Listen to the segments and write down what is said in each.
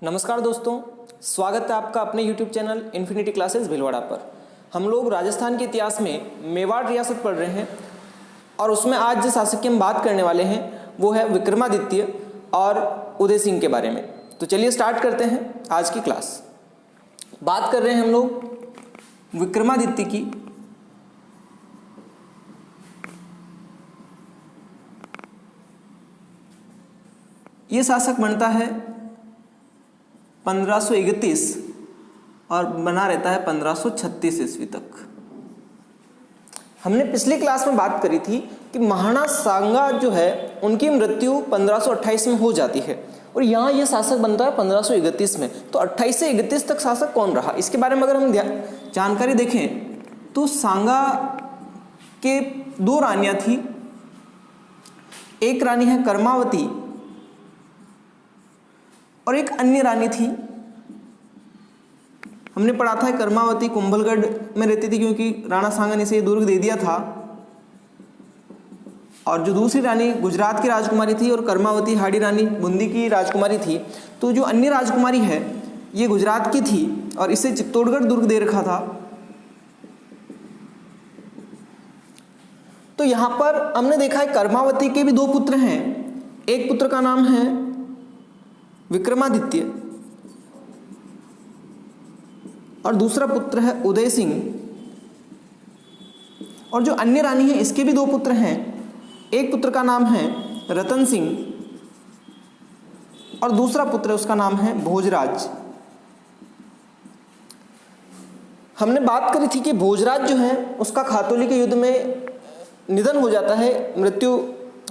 नमस्कार दोस्तों, स्वागत है आपका अपने YouTube channel infinity classes Bhilwara पर। हम लोग राजस्थान के इतिहास में मेवाड़ रियासत पढ़ रहे हैं और उसमें आज जिस शासक की हम बात करने वाले हैं वो है विक्रमादित्य और उदय सिंह के बारे में। तो चलिए स्टार्ट करते हैं आज की क्लास। बात कर रहे हैं हम लोग विक्रमादित्य की। ये शासक बनता है 1531 और बना रहता है 1536 ईस्वी तक। हमने पिछली क्लास में बात करी थी कि महाराणा सांगा जो है उनकी मृत्यु 1528 में हो जाती है और यहाँ ये शासक बनता है 1531 में। तो 28 से 31 तक शासक कौन रहा, इसके बारे में अगर हम जानकारी देखें तो सांगा के दो रानियां थी। एक रानी है कर्मावती और एक अन्य रानी थी, हमने पढ़ा था कर्मावती कुंभलगढ़ में रहती थी क्योंकि राणा सांगा ने इसे दुर्ग दे दिया था। और जो दूसरी रानी गुजरात की राजकुमारी थी और कर्मावती हाड़ी रानी बूंदी की राजकुमारी थी। तो जो अन्य राजकुमारी है ये गुजरात की थी और इसे चित्तौड़गढ़ दुर्ग दे रखा था। तो यहाँ पर हमने देखा है कर्मावती के भी दो पुत्र हैं। एक पुत्र का नाम है विक्रमादित्य और दूसरा पुत्र है उदय सिंह। और जो अन्य रानी है इसके भी दो पुत्र हैं। एक पुत्र का नाम है रतन सिंह और दूसरा पुत्र उसका नाम है भोजराज। हमने बात करी थी कि भोजराज जो है उसका खातौली के युद्ध में निधन हो जाता है, मृत्यु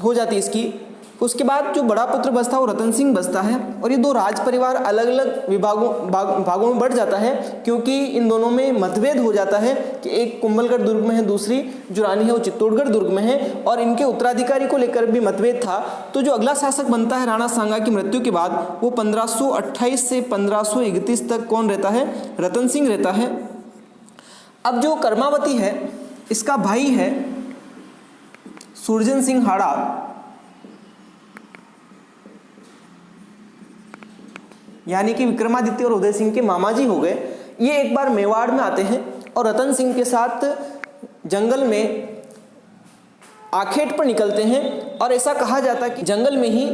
हो जाती है इसकी। उसके बाद जो बड़ा पुत्र बचता है वो रतन सिंह बचता है और ये दो राज परिवार अलग अलग भागों में बढ़ जाता है क्योंकि इन दोनों में मतभेद हो जाता है कि एक कुंभलगढ़ दुर्ग में है, दूसरी जो रानी है वो चित्तौड़गढ़ दुर्ग में है और इनके उत्तराधिकारी को लेकर भी मतभेद था। तो जो अगला शासक बनता है राणा सांगा की मृत्यु के बाद वो 1528 से 1531 तक कौन रहता है, रतन सिंह रहता है। अब जो कर्मावती है इसका भाई है सुरजन सिंह हाड़ा, यानी कि विक्रमादित्य और उदय सिंह के मामा जी हो गए। ये एक बार मेवाड़ में आते हैं और रतन सिंह के साथ जंगल में आखेट पर निकलते हैं और ऐसा कहा जाता है कि जंगल में ही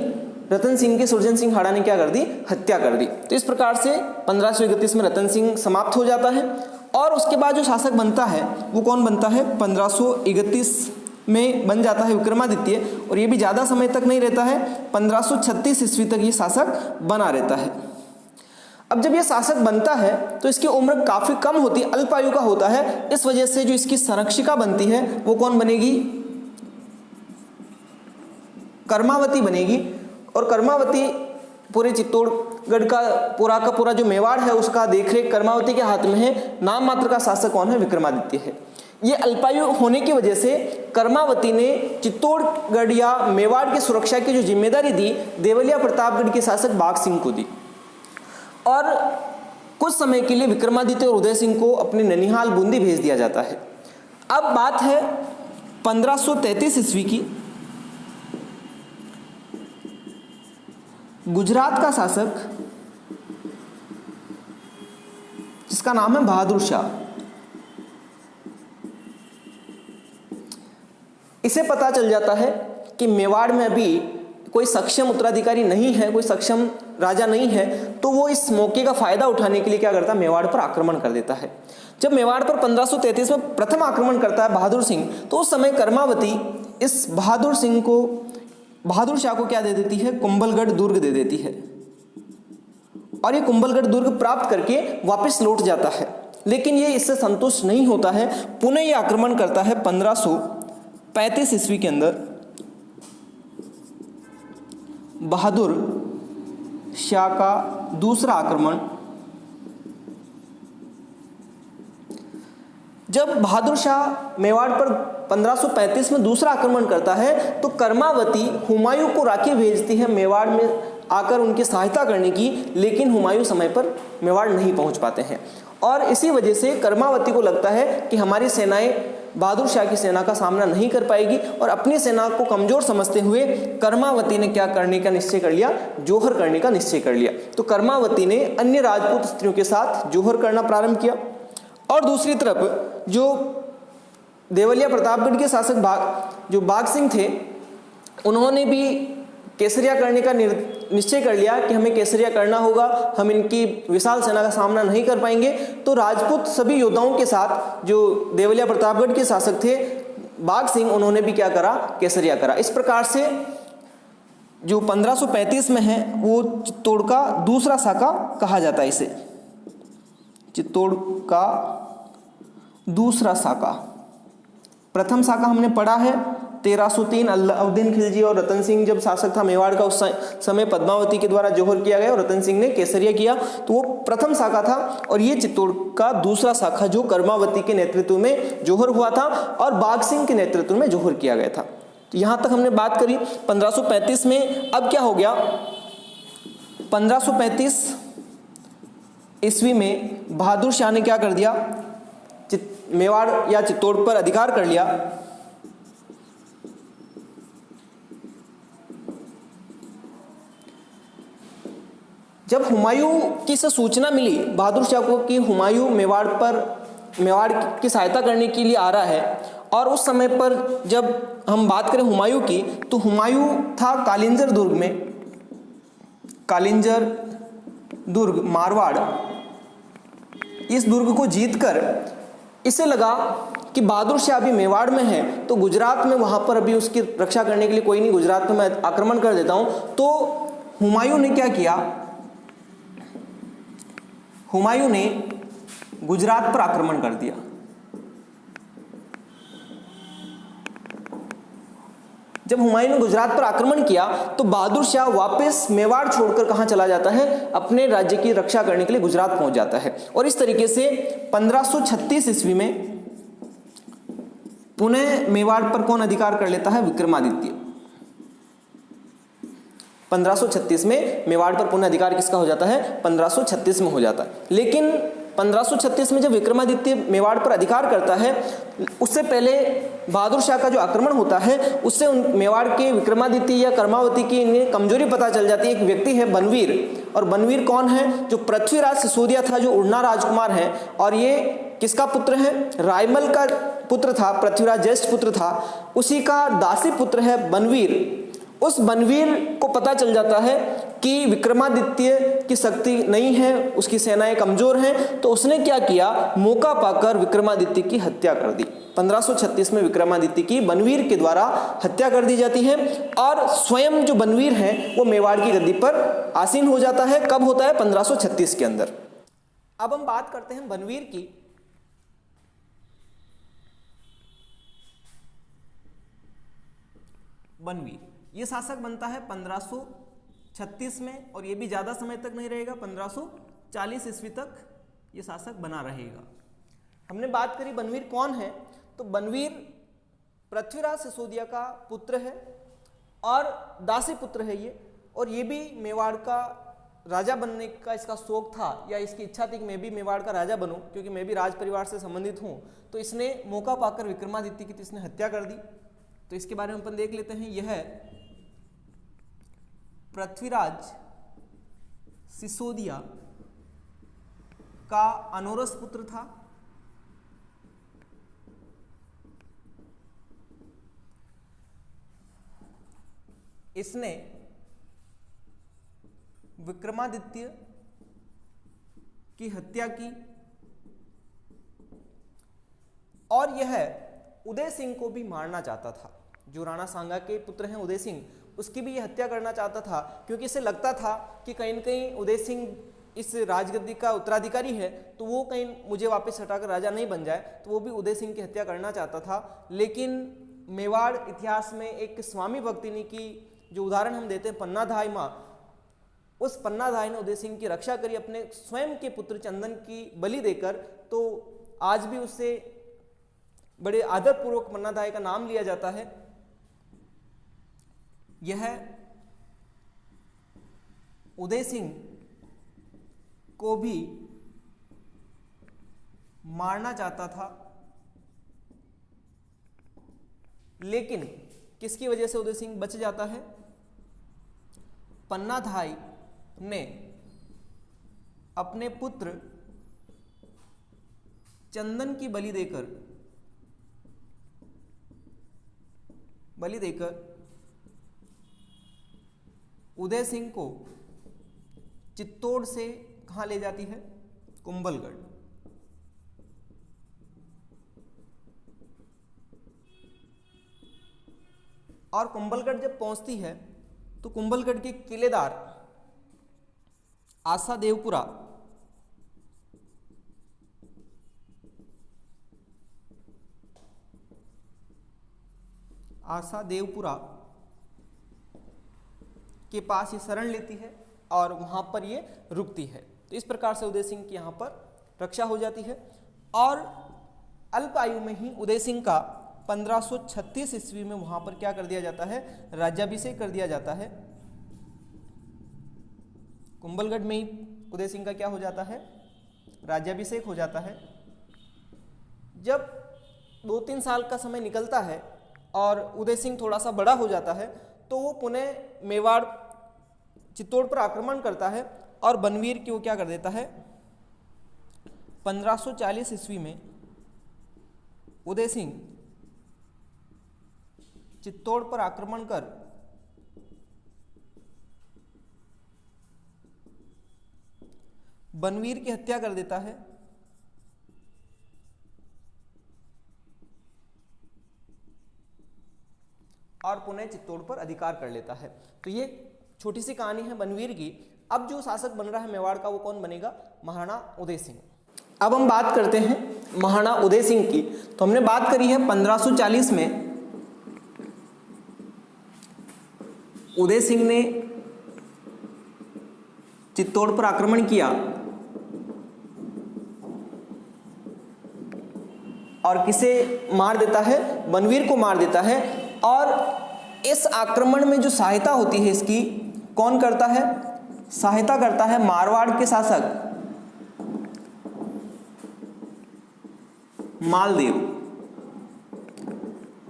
रतन सिंह के सुरजन सिंह हाड़ा ने क्या कर दी, हत्या कर दी। तो इस प्रकार से 1531 में रतन सिंह समाप्त हो जाता है और उसके बाद जो शासक बनता है वो कौन बनता है, 1531 में बन जाता है विक्रमादित्य और ये भी ज़्यादा समय तक नहीं रहता है, 1536 ईस्वी तक ये शासक बना रहता है। अब जब ये शासक बनता है तो इसकी उम्र काफ़ी कम होती है, अल्पायु का होता है। इस वजह से जो इसकी संरक्षिका बनती है वो कौन बनेगी, कर्मावती बनेगी। और कर्मावती पूरे चित्तौड़गढ़ का पूरा जो मेवाड़ है उसका देखरेख कर्मावती के हाथ में है। नाम मात्र का शासक कौन है, विक्रमादित्य है। ये अल्पायु होने की वजह से कर्मावती ने चित्तौड़गढ़ या मेवाड़ की सुरक्षा की जो जिम्मेदारी दी देवलिया प्रतापगढ़ के शासक बाघ सिंह को दी और कुछ समय के लिए विक्रमादित्य और उदय सिंह को अपने ननिहाल बूंदी भेज दिया जाता है। अब बात है 1533 ईस्वी की। गुजरात का शासक जिसका नाम है बहादुर शाह, इसे पता चल जाता है कि मेवाड़ में अभी कोई सक्षम उत्तराधिकारी नहीं है, कोई सक्षम राजा नहीं है। तो वो इस मौके का फायदा उठाने के लिए क्या करता है, मेवाड़ पर आक्रमण कर देता है। जब मेवाड़ पर 1533 में प्रथम आक्रमण करता है बहादुर सिंह तो उस समय कर्मावती इस बहादुर शाह को क्या दे देती है, कुंभलगढ़ दुर्ग दे देती है और ये कुंभलगढ़ दुर्ग प्राप्त करके वापस लौट जाता है। लेकिन ये इससे संतुष्ट नहीं होता है, पुनः ये आक्रमण करता है 1535 ईस्वी के अंदर। बहादुर शाह का दूसरा आक्रमण। जब बहादुर शाह मेवाड़ पर 1535 में दूसरा आक्रमण करता है तो कर्मावती हुमायूं को राखी भेजती है मेवाड़ में आकर उनकी सहायता करने की, लेकिन हुमायूं समय पर मेवाड़ नहीं पहुंच पाते हैं और इसी वजह से कर्मावती को लगता है कि हमारी सेनाएं बहादुर शाह की सेना का सामना नहीं कर पाएगी, और अपनी सेना को कमजोर समझते हुए कर्मावती ने क्या करने का निश्चय कर लिया, जौहर करने का निश्चय कर लिया। तो कर्मावती ने अन्य राजपूत स्त्रियों के साथ जौहर करना प्रारंभ किया। और दूसरी तरफ जो देवलिया प्रतापगढ़ के शासक जो बाघ सिंह थे, उन्होंने भी केसरिया करने का निश्चय कर लिया कि हमें केसरिया करना होगा, हम इनकी विशाल सेना का सामना नहीं कर पाएंगे। तो राजपूत सभी योद्धाओं के साथ जो देवलिया प्रतापगढ़ के शासक थे बाघ सिंह, उन्होंने भी क्या करा, केसरिया करा। इस प्रकार से जो 1535 में है वो चित्तौड़ का दूसरा साका कहा जाता है। इसे चित्तौड़ का दूसरा साका। प्रथम साका हमने पढ़ा है 1303 अलाउद्दीन खिलजी और रतन सिंह जब शासक था मेवाड़ का, उस समय पद्मावती के द्वारा जौहर किया गया और रतन सिंह ने केसरिया किया, तो वो प्रथम शाखा था। और ये चित्तौड़ का दूसरा शाखा जो कर्मावती के नेतृत्व में जौहर हुआ था और बाघ सिंह के नेतृत्व में जौहर किया गया था। तो यहां तक हमने बात करी 1535 में। अब क्या हो गया, 1535 ईस्वी में बहादुर शाह ने क्या कर दिया, मेवाड़ या चित्तौड़ पर अधिकार कर लिया। जब हुमायूं की से सूचना मिली बहादुर शाह को कि हुमायूं मेवाड़ की सहायता करने के लिए आ रहा है, और उस समय पर जब हम बात करें हुमायूं की, तो हुमायूं था कालिंजर दुर्ग में, कालिंजर दुर्ग मारवाड़। इस दुर्ग को जीतकर इसे लगा कि बहादुर शाह अभी मेवाड़ में है, तो गुजरात में वहां पर अभी उसकी रक्षा करने के लिए कोई नहीं, गुजरात में मैं आक्रमण कर देता हूं। तो हुमायूं ने क्या किया, हुमायूं ने गुजरात पर आक्रमण कर दिया। जब हुमायूं ने गुजरात पर आक्रमण किया तो बहादुर शाह वापस मेवाड़ छोड़कर कहां चला जाता है, अपने राज्य की रक्षा करने के लिए गुजरात पहुंच जाता है। और इस तरीके से 1536 ईस्वी में पुनः मेवाड़ पर कौन अधिकार कर लेता है, विक्रमादित्य। 1536 में मेवाड़ पर पुनः अधिकार किसका हो जाता है, 1536 में हो जाता है। लेकिन 1536 में जब विक्रमादित्य मेवाड़ पर अधिकार करता है, उससे पहले बहादुर शाह का जो आक्रमण होता है उससे मेवाड़ के विक्रमादित्य या कर्मावती की इन्हें कमजोरी पता चल जाती है। एक व्यक्ति है बनवीर, और बनवीर कौन है, जो पृथ्वीराज सिसोदिया था, जो उड़ना राजकुमार है, और ये किसका पुत्र है, रायमल का पुत्र था, पृथ्वीराज ज्येष्ठ पुत्र था, उसी का दासी पुत्र है बनवीर। उस बनवीर को पता चल जाता है कि विक्रमादित्य की शक्ति नहीं है, उसकी सेनाएं कमजोर हैं, तो उसने क्या किया, मौका पाकर विक्रमादित्य की हत्या कर दी। 1536 में विक्रमादित्य की बनवीर के द्वारा हत्या कर दी जाती है, और स्वयं जो बनवीर है वो मेवाड़ की गद्दी पर आसीन हो जाता है। कब होता है, 1536 के अंदर। अब हम बात करते हैं बनवीर की। बनवीर ये शासक बनता है 1536 में, और ये भी ज्यादा समय तक नहीं रहेगा, 1540 ईस्वी तक ये शासक बना रहेगा। हमने बात करी बनवीर कौन है, तो बनवीर पृथ्वीराज सिसोदिया का पुत्र है और दासी पुत्र है ये, और ये भी मेवाड़ का राजा बनने का इसका शौक था, या इसकी इच्छा थी कि मैं भी मेवाड़ का राजा बनूं, क्योंकि मैं भी राज परिवार से संबंधित हूं। तो इसने मौका पाकर विक्रमादित्य की तो इसने हत्या कर दी। तो इसके बारे में अपन देख लेते हैं। यह पृथ्वीराज सिसोदिया का अनोरस पुत्र था। इसने विक्रमादित्य की हत्या की, और यह उदय सिंह को भी मारना चाहता था। जो राणा सांगा के पुत्र हैं उदय सिंह, उसकी भी यह हत्या करना चाहता था, क्योंकि इसे लगता था कि कहीं न कहीं उदय सिंह इस राजगद्दी का उत्तराधिकारी है, तो वो कहीं मुझे वापस हटाकर राजा नहीं बन जाए, तो वो भी उदय सिंह की हत्या करना चाहता था। लेकिन मेवाड़ इतिहास में एक स्वामी भक्तिनी की जो उदाहरण हम देते हैं, पन्नाधाय माँ, उस पन्नाधाय ने उदय सिंह की रक्षा करी अपने स्वयं के पुत्र चंदन की बलि देकर। तो आज भी उससे बड़े आदरपूर्वक पन्नाधाय का नाम लिया जाता है। यह उदय सिंह को भी मारना चाहता था, लेकिन किसकी वजह से उदय सिंह बच जाता है? पन्नाधाय ने अपने पुत्र चंदन की बलि देकर उदय सिंह को चित्तौड़ से कहां ले जाती है? कुंभलगढ़। और कुंभलगढ़ जब पहुंचती है तो कुंभलगढ़ के किलेदार आशा देवपुरा के पास ये शरण लेती है और वहां पर ये रुकती है। तो इस प्रकार से उदय सिंह की यहां पर रक्षा हो जाती है और अल्प आयु में ही उदय सिंह का 1536 ईस्वी में वहां पर क्या कर दिया जाता है? राज्याभिषेक कर दिया जाता है। कुंभलगढ़ में ही उदय सिंह का क्या हो जाता है? राज्याभिषेक हो जाता है। जब 2-3 साल का समय निकलता है और उदय सिंह थोड़ा सा बड़ा हो जाता है तो वो पुनः मेवाड़ चित्तौड़ पर आक्रमण करता है और बनवीर की वो क्या कर देता है? 1540 ईस्वी में उदय सिंह चित्तौड़ पर आक्रमण कर बनवीर की हत्या कर देता है और पुनः चित्तौड़ पर अधिकार कर लेता है। तो ये छोटी सी कहानी है बनवीर की। अब जो शासक बन रहा है मेवाड़ का वो कौन बनेगा? महाराणा उदय सिंह। अब हम बात करते हैं महाराणा उदय सिंह की। तो हमने बात करी है 1540 में उदय सिंह ने चित्तौड़ पर आक्रमण किया और किसे मार देता है? बनवीर को मार देता है। और इस आक्रमण में जो सहायता होती है इसकी कौन करता है? सहायता करता है मारवाड़ के शासक मालदेव।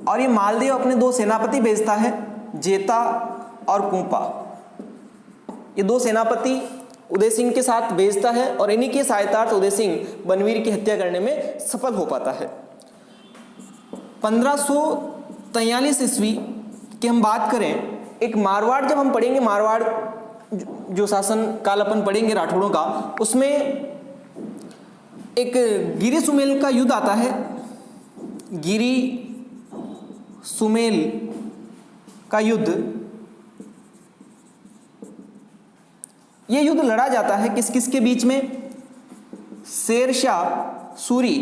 और ये मालदेव अपने 2 सेनापति भेजता है, जेता और कुंपा। ये 2 सेनापति उदय सिंह के साथ भेजता है और इन्हीं की सहायतार्थ उदय सिंह बनवीर की हत्या करने में सफल हो पाता है। 1543 ईस्वी की हम बात करें, एक मारवाड़ जब हम पढ़ेंगे, मारवाड़ जो शासन काल अपन पढ़ेंगे राठौड़ों का, उसमें एक गिरी सुमेल का युद्ध आता है। गिरी सुमेल का युद्ध, ये युद्ध लड़ा जाता है किस किस के बीच में? शेरशाह सूरी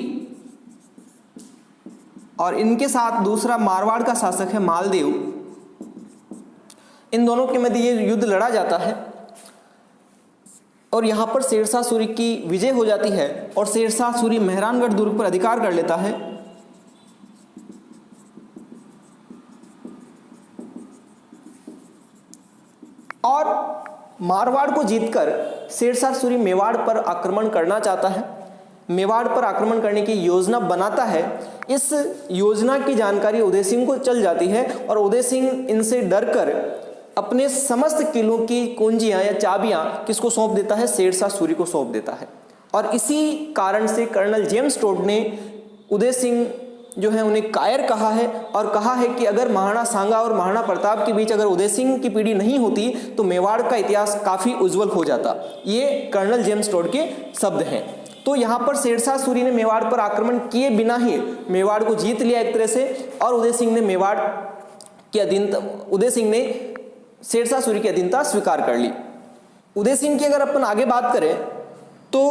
और इनके साथ दूसरा मारवाड़ का शासक है मालदेव। इन दोनों के मध्य ये युद्ध लड़ा जाता है और यहां पर शेरशाह सूरी की विजय हो जाती है और शेरशाह सूरी मेहरानगढ़ दुर्ग पर अधिकार कर लेता है। और मारवाड़ को जीतकर शेरशाह सूरी मेवाड़ पर आक्रमण करना चाहता है। मेवाड़ पर आक्रमण करने की योजना बनाता है। इस योजना की जानकारी उदय सिंह को चल जाती है और उदय सिंह इनसे डरकर अपने समस्त किलों की कुंजियां या चाबियां किसको सौंप देता है? शेरशाह सूरी को सौंप देता है। और इसी कारण से कर्नल जेम्स टोड ने उदय सिंह जो है उन्हें कायर कहा है और कहा है कि अगर महाराणा सांगा और महाराणा प्रताप के बीच अगर उदय सिंह की पीढ़ी नहीं होती तो मेवाड़ का इतिहास काफी उज्जवल हो जाता। ये कर्नल जेम्स टोड के शब्द हैं। तो यहाँ पर शेरशाह सूरी ने मेवाड़ पर आक्रमण किए बिना ही मेवाड़ को जीत लिया एक तरह से, और उदय सिंह ने मेवाड़ की अधीनता, उदय सिंह ने शेरशाह सूरी की अधीनता स्वीकार कर ली। उदय सिंह की अगर अपन आगे बात करें तो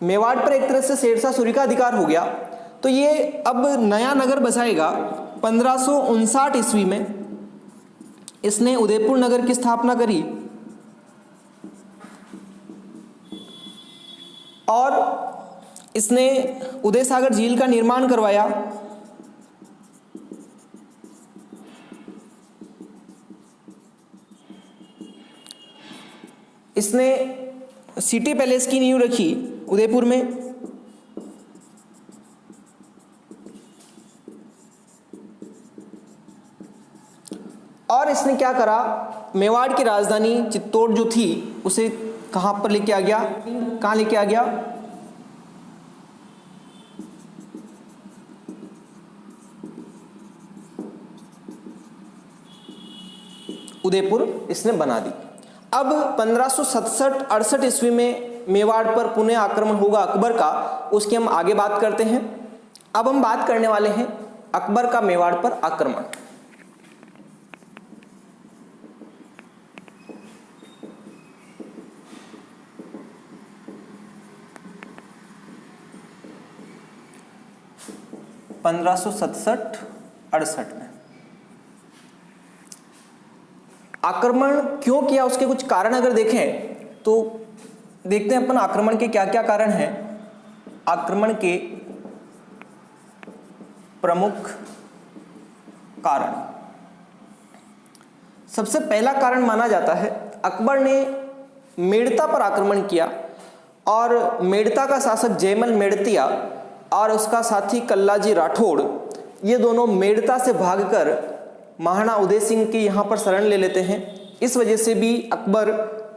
मेवाड़ पर एक तरह से शेरशाह सूरी का अधिकार हो गया। तो ये अब नया नगर बसाएगा 1559 ईस्वी में। इसने उदयपुर नगर की स्थापना करी और इसने उदय सागर झील का निर्माण करवाया। इसने सिटी पैलेस की नींव रखी उदयपुर में। और इसने क्या करा, मेवाड़ की राजधानी चित्तौड़ जो थी उसे कहाँ पर लेके आ गया, कहाँ लेके आ गया, उदयपुर इसने बना दी। अब 1567-68 ईस्वी में मेवाड़ पर पुनः आक्रमण होगा अकबर का, उसकी हम आगे बात करते हैं। अब हम बात करने वाले हैं अकबर का मेवाड़ पर आक्रमण। पंद्रह सौ 67-68 में आक्रमण क्यों किया, उसके कुछ कारण अगर देखें तो देखते हैं अपन आक्रमण के क्या क्या कारण हैं। आक्रमण के प्रमुख कारण, सबसे पहला कारण माना जाता है अकबर ने मेड़ता पर आक्रमण किया और मेड़ता का शासक जयमल मेड़तिया और उसका साथी कल्लाजी राठौड़, ये दोनों मेड़ता से भागकर महाराणा उदय सिंह के यहाँ पर शरण ले लेते हैं। इस वजह से भी अकबर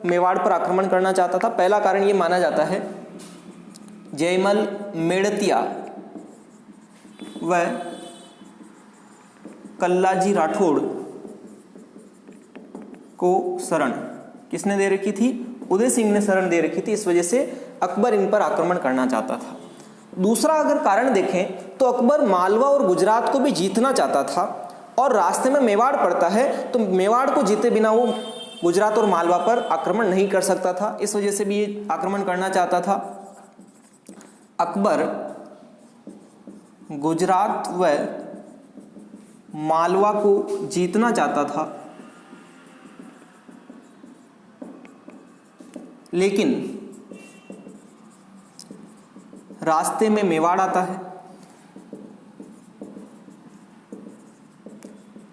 मेवाड़ पर आक्रमण करना चाहता था। पहला कारण ये माना जाता है जयमल मेड़तिया व कल्लाजी राठौड़ को शरण किसने दे रखी थी, उदय सिंह ने शरण दे रखी थी। इस वजह से अकबर इन पर आक्रमण करना चाहता था। दूसरा अगर कारण देखें तो अकबर मालवा और गुजरात को भी जीतना चाहता था और रास्ते में मेवाड़ पड़ता है तो मेवाड़ को जीते बिना वो गुजरात और मालवा पर आक्रमण नहीं कर सकता था। इस वजह से भी ये आक्रमण करना चाहता था। अकबर गुजरात व मालवा को जीतना चाहता था, लेकिन रास्ते में मेवाड़ आता है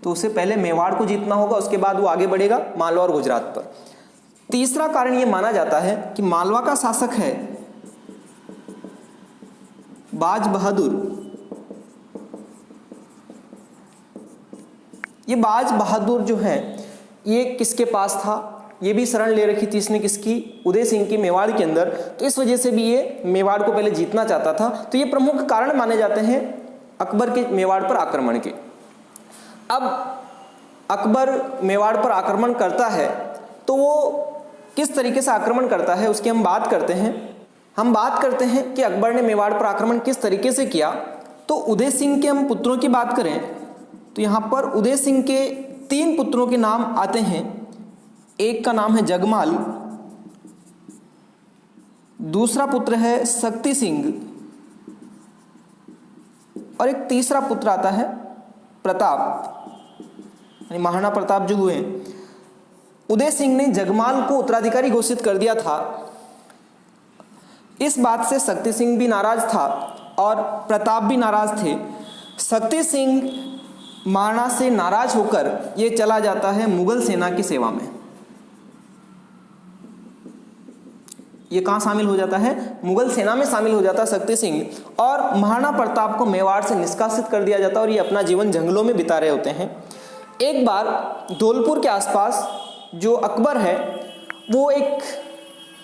तो उसे पहले मेवाड़ को जीतना होगा, उसके बाद वो आगे बढ़ेगा मालवा और गुजरात पर। तीसरा कारण ये माना जाता है कि मालवा का शासक है बाज बहादुर। ये बाज बहादुर जो है ये किसके पास था, ये भी शरण ले रखी थी इसने किसकी, उदय सिंह की मेवाड़ के अंदर। तो इस वजह से भी ये मेवाड़ को पहले जीतना चाहता था। तो ये प्रमुख कारण माने जाते हैं अकबर के मेवाड़ पर आक्रमण के। अब अकबर मेवाड़ पर आक्रमण करता है तो वो किस तरीके से आक्रमण करता है उसकी हम बात करते हैं। हम बात करते हैं कि अकबर ने मेवाड़ पर आक्रमण किस तरीके से किया। तो उदय सिंह के हम पुत्रों की बात करें तो यहाँ पर उदय सिंह के 3 पुत्रों के नाम आते हैं। एक का नाम है जगमाल, दूसरा पुत्र है शक्ति सिंह और एक तीसरा पुत्र आता है प्रताप, यानी महाराणा प्रताप जो हुए। उदय सिंह ने जगमाल को उत्तराधिकारी घोषित कर दिया था। इस बात से शक्ति सिंह भी नाराज था और प्रताप भी नाराज थे। शक्ति सिंह महाराणा से नाराज होकर ये चला जाता है मुगल सेना की सेवा में। ये कहाँ शामिल हो जाता है, मुगल सेना में शामिल हो जाता है शक्ति सिंह। और महाराणा प्रताप को मेवाड़ से निष्कासित कर दिया जाता है और ये अपना जीवन जंगलों में बिता रहे होते हैं। एक बार धौलपुर के आसपास जो अकबर है वो एक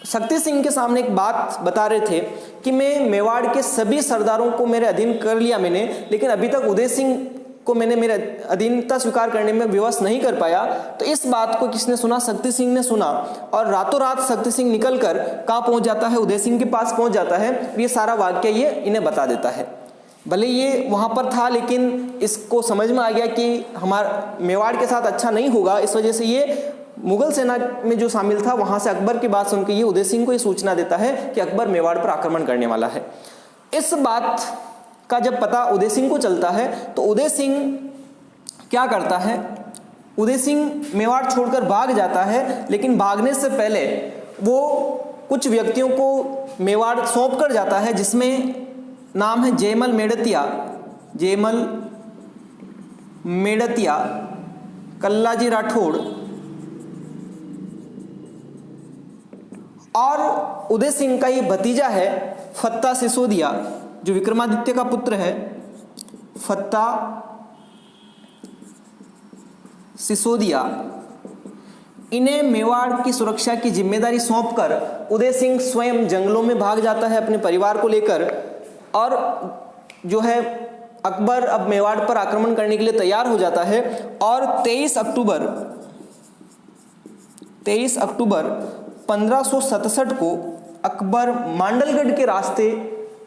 शक्ति सिंह के सामने एक बात बता रहे थे कि मैं मेवाड़ के सभी सरदारों को मेरे अधीन कर लिया मैंने, लेकिन अभी तक उदय सिंह को मैंने मेरे अधीनता स्वीकार करने में विवश नहीं कर पाया। तो इस बात को किसने सुना, शक्ति सिंह ने सुना और रातों रात शक्ति सिंह निकलकर कहाँ पहुंच जाता है, उदय सिंह के पास पहुंच जाता है। ये सारा वाक्य ये इन्हें बता देता है। भले ये वहाँ पर था लेकिन इसको समझ में आ गया कि हमारा मेवाड़ के साथ अच्छा नहीं होगा। इस वजह से ये मुगल सेना में जो शामिल था वहाँ से अकबर की बात सुनकर ये उदय सिंह को ये सूचना देता है कि अकबर मेवाड़ पर आक्रमण करने वाला है। इस बात का जब पता उदय सिंह को चलता है तो उदय सिंह क्या करता है, उदय सिंह मेवाड़ छोड़कर भाग जाता है, लेकिन भागने से पहले वो कुछ व्यक्तियों को मेवाड़ सौंप कर जाता है जिसमें नाम है जयमल मेड़तिया, जयमल मेड़तिया, कल्लाजी राठौड़ और उदय सिंह का ये भतीजा है फत्ता सिसोदिया जो विक्रमादित्य का पुत्र है। फत्ता सिसोदिया, इन्हें मेवाड़ की सुरक्षा की जिम्मेदारी सौंपकर उदय सिंह स्वयं जंगलों में भाग जाता है अपने परिवार को लेकर। और जो है अकबर अब मेवाड़ पर आक्रमण करने के लिए तैयार हो जाता है और 23 अक्टूबर 1567 को अकबर मांडलगढ़ के रास्ते,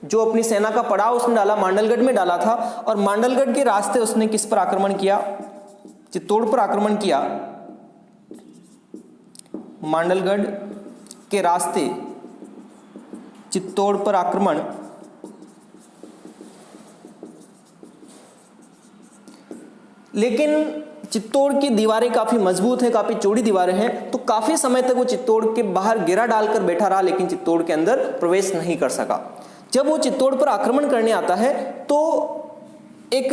जो अपनी सेना का पड़ाव उसने डाला मांडलगढ़ में डाला था, और मांडलगढ़ के रास्ते उसने किस पर आक्रमण किया? चित्तौड़ पर आक्रमण किया। मांडलगढ़ के रास्ते चित्तौड़ पर आक्रमण। लेकिन चित्तौड़ की दीवारें काफी मजबूत है, काफी चौड़ी दीवारें हैं, तो काफी समय तक वो चित्तौड़ के बाहर घेरा डालकर बैठा रहा, लेकिन चित्तौड़ के अंदर प्रवेश नहीं कर सका। जब वो चित्तौड़ पर आक्रमण करने आता है तो एक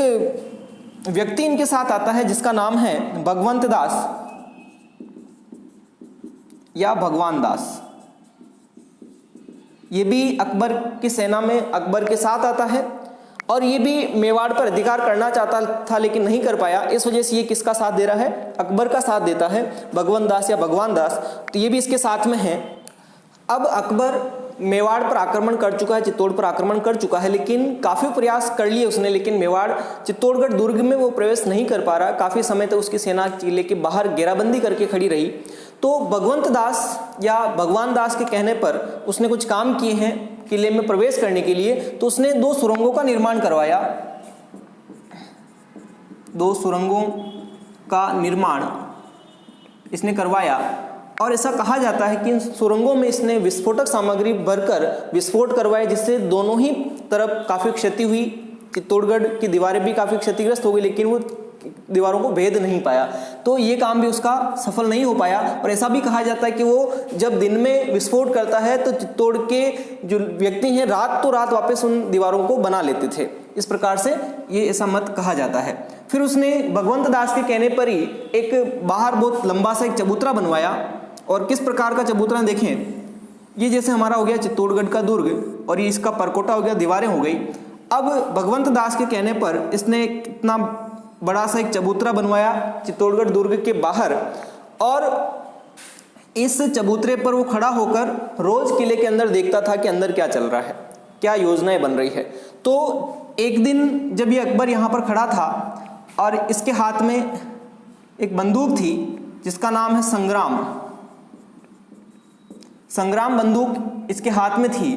व्यक्ति इनके साथ आता है जिसका नाम है भगवंत दास या भगवान दास। ये भी अकबर की सेना में अकबर के साथ आता है और ये भी मेवाड़ पर अधिकार करना चाहता था लेकिन नहीं कर पाया। इस वजह से ये किसका साथ दे रहा है? अकबर का साथ देता है, भगवंत दास या भगवान दास, तो ये भी इसके साथ में है। अब अकबर मेवाड़ पर आक्रमण कर चुका है, चित्तौड़ पर आक्रमण कर चुका है, लेकिन काफ़ी प्रयास कर लिए उसने, लेकिन मेवाड़ चित्तौड़गढ़ दुर्ग में वो प्रवेश नहीं कर पा रहा। काफ़ी समय तक उसकी सेना किले के बाहर घेराबंदी करके खड़ी रही। तो भगवंत दास या भगवान दास के कहने पर उसने कुछ काम किए हैं किले में प्रवेश करने के लिए। तो उसने 2 सुरंगों का निर्माण करवाया, 2 सुरंगों का निर्माण इसने करवाया, और ऐसा कहा जाता है कि इन सुरंगों में इसने विस्फोटक सामग्री भरकर विस्फोट करवाए, जिससे दोनों ही तरफ काफ़ी क्षति हुई। चित्तौड़गढ़ की दीवारें भी काफ़ी क्षतिग्रस्त हो गई, लेकिन वो दीवारों को भेद नहीं पाया। तो ये काम भी उसका सफल नहीं हो पाया। और ऐसा भी कहा जाता है कि वो जब दिन में विस्फोट करता है तो चित्तौड़ के जो व्यक्ति हैं रात तो रात वापस उन दीवारों को बना लेते थे। इस प्रकार से ये ऐसा मत कहा जाता है। फिर उसने भगवंत दास के कहने पर ही एक बाहर बहुत लंबा सा एक चबूतरा बनवाया। और किस प्रकार का चबूतरा देखें, ये जैसे हमारा हो गया चित्तौड़गढ़ का दुर्ग और ये इसका परकोटा हो गया, दीवारें हो गई। अब भगवंत दास के कहने पर इसने कितना बड़ा सा एक चबूतरा बनवाया चित्तौड़गढ़ दुर्ग के बाहर, और इस चबूतरे पर वो खड़ा होकर रोज किले के अंदर देखता था कि अंदर क्या चल रहा है, क्या योजनाएं बन रही है। तो एक दिन जब ये अकबर यहाँ पर खड़ा था और इसके हाथ में एक बंदूक थी जिसका नाम है संग्राम बंदूक इसके हाथ में थी,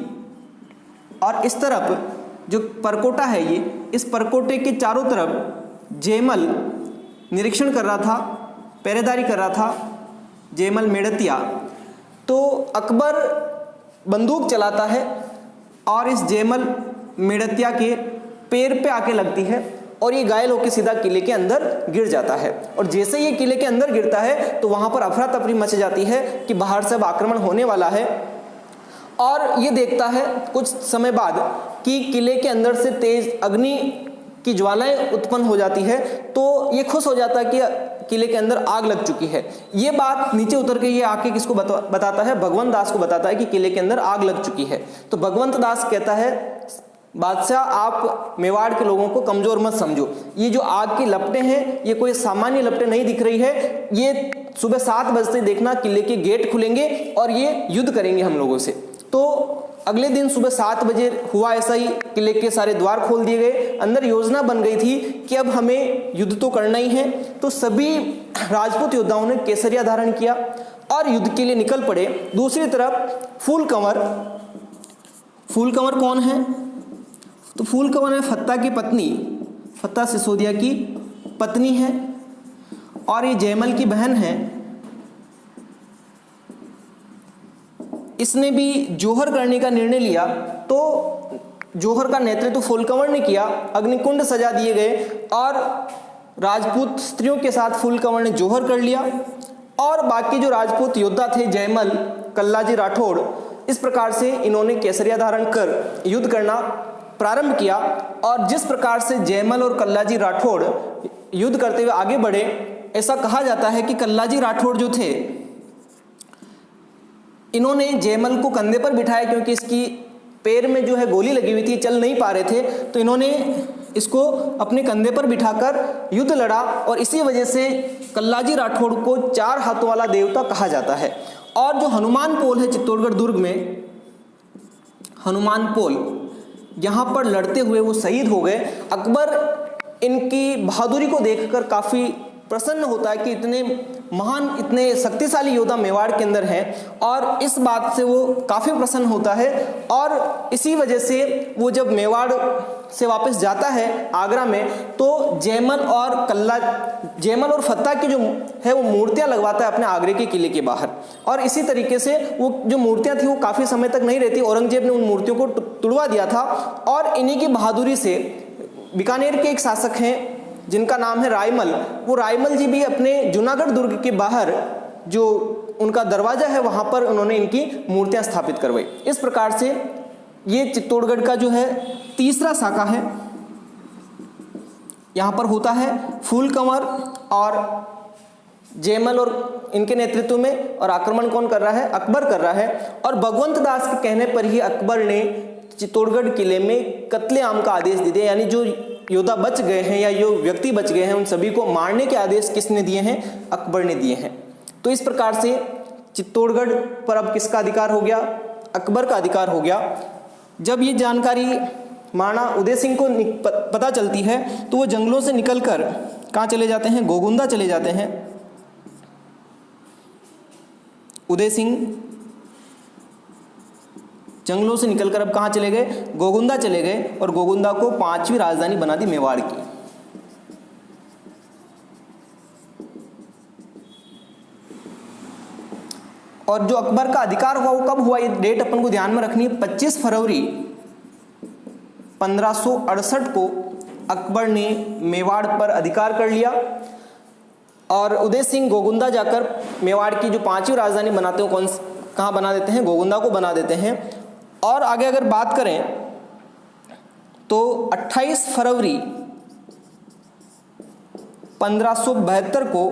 और इस तरफ जो परकोटा है ये, इस परकोटे के चारों तरफ जयमल निरीक्षण कर रहा था, पहरेदारी कर रहा था, जयमल मेड़तिया। तो अकबर बंदूक चलाता है और इस जयमल मेड़तिया के पैर पे आके लगती है और ये घायल होकर सीधा किले के अंदर गिर जाता है। और जैसे ये किले के अंदर गिरता है तो वहां पर अफरा तफरी मच जाती है कि बाहर से अब आक्रमण होने वाला है। और ये देखता है कुछ समय बाद कि किले के अंदर से तेज अग्नि की ज्वालाएं उत्पन्न हो जाती है। तो ये खुश हो जाता है कि किले के अंदर आग लग चुकी है। ये बात नीचे उतर के ये आके किसको बताता है? भगवंत दास को बताता है कि किले के अंदर आग लग चुकी है। तो भगवंत दास कहता है, बादशाह आप मेवाड़ के लोगों को कमजोर मत समझो, ये जो आग की लपटें हैं ये कोई सामान्य लपटें नहीं दिख रही है, ये सुबह 7 बजते देखना किले के गेट खुलेंगे और ये युद्ध करेंगे हम लोगों से। तो अगले दिन सुबह 7 बजे हुआ ऐसा ही, किले के सारे द्वार खोल दिए गए। अंदर योजना बन गई थी कि अब हमें युद्ध तो करना ही है। तो सभी राजपूत योद्धाओं ने केसरिया धारण किया और युद्ध के लिए निकल पड़े। दूसरी तरफ फूल कंवर कौन है? तो फूल कंवर है फत्ता की पत्नी, फत्ता सिसोदिया की पत्नी है और ये जयमल की बहन है। इसने भी जोहर करने का निर्णय लिया। तो जोहर का नेतृत्व फूल कंवर ने किया। अग्निकुंड सजा दिए गए और राजपूत स्त्रियों के साथ फूल कंवर ने जोहर कर लिया। और बाकी जो राजपूत योद्धा थे, जयमल, कल्लाजी राठौड़, इस प्रकार से इन्होंने केसरिया धारण कर युद्ध करना प्रारंभ किया। और जिस प्रकार से जयमल और कल्लाजी राठौड़ युद्ध करते हुए आगे बढ़े, ऐसा कहा जाता है कि कल्लाजी राठौड़ जो थे, इन्होंने जयमल को कंधे पर बिठाया क्योंकि इसकी पैर में जो है गोली लगी हुई थी, चल नहीं पा रहे थे। तो इन्होंने इसको अपने कंधे पर बिठाकर युद्ध लड़ा और इसी वजह से कल्लाजी राठौड़ को 4 हाथों वाला देवता कहा जाता है। और जो हनुमान पोल है चित्तौड़गढ़ दुर्ग में, हनुमान पोल, यहाँ पर लड़ते हुए वो शहीद हो गए। अकबर इनकी बहादुरी को देखकर काफ़ी प्रसन्न होता है कि इतने महान, इतने शक्तिशाली योद्धा मेवाड़ के अंदर हैं, और इस बात से वो काफ़ी प्रसन्न होता है। और इसी वजह से वो जब मेवाड़ से वापस जाता है आगरा में, तो जयमल और फत्ता की जो है वो मूर्तियां लगवाता है अपने आगरे के किले के बाहर। और इसी तरीके से वो जो मूर्तियां थी वो काफ़ी समय तक नहीं रहती, औरंगजेब ने उन मूर्तियों को तुड़वा दिया था। और इन्हीं की बहादुरी से बीकानेर के एक शासक हैं जिनका नाम है रायमल, वो रायमल जी भी अपने जूनागढ़ दुर्ग के बाहर जो उनका दरवाजा है वहाँ पर उन्होंने इनकी मूर्तियाँ स्थापित करवाई। इस प्रकार से ये चित्तौड़गढ़ का जो है तीसरा शाखा है। यहाँ पर होता है फूल कंवर और जयमल और इनके नेतृत्व में, और आक्रमण कौन कर रहा है? अकबर कर रहा है। और भगवंत दास के कहने पर ही अकबर ने चित्तौड़गढ़ किले में कत्लेआम का आदेश दे दिया, यानी जो योद्धा बच गए हैं या जो व्यक्ति बच गए हैं उन सभी को मारने के आदेश किसने दिए हैं? अकबर ने दिए हैं। तो इस प्रकार से चित्तौड़गढ़ पर अब किसका अधिकार हो गया? अकबर का अधिकार हो गया। जब ये जानकारी महाराणा उदय सिंह को पता चलती है तो वो जंगलों से निकलकर कहाँ चले जाते हैं? गोगुंदा चले जाते हैं। उदय सिंह जंगलों से निकलकर अब कहाँ चले गए? गोगुंदा चले गए, और गोगुंदा को 5वीं राजधानी बना दी मेवाड़ की। और जो अकबर का अधिकार हुआ वो कब हुआ? ये डेट अपन को ध्यान में रखनी है। 25 फरवरी 1568 को अकबर ने मेवाड़ पर अधिकार कर लिया, और उदय सिंह गोगुंदा जाकर मेवाड़ की जो 5वीं राजधानी बनाते हैं कहाँ बना देते हैं? गोगुंदा को बना देते हैं। और आगे अगर बात करें तो 28 फरवरी 1572 को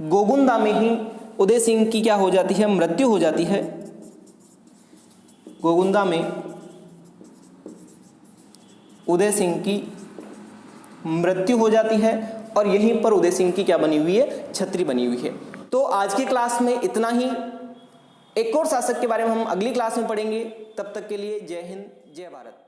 गोगुंदा में ही उदय सिंह की क्या हो जाती है? मृत्यु हो जाती है। गोगुंदा में उदय सिंह की मृत्यु हो जाती है, और यहीं पर उदय सिंह की क्या बनी हुई है? छतरी बनी हुई है। तो आज की क्लास में इतना ही। एक और शासक के बारे में हम अगली क्लास में पढ़ेंगे। तब तक के लिए जय हिंद, जय भारत।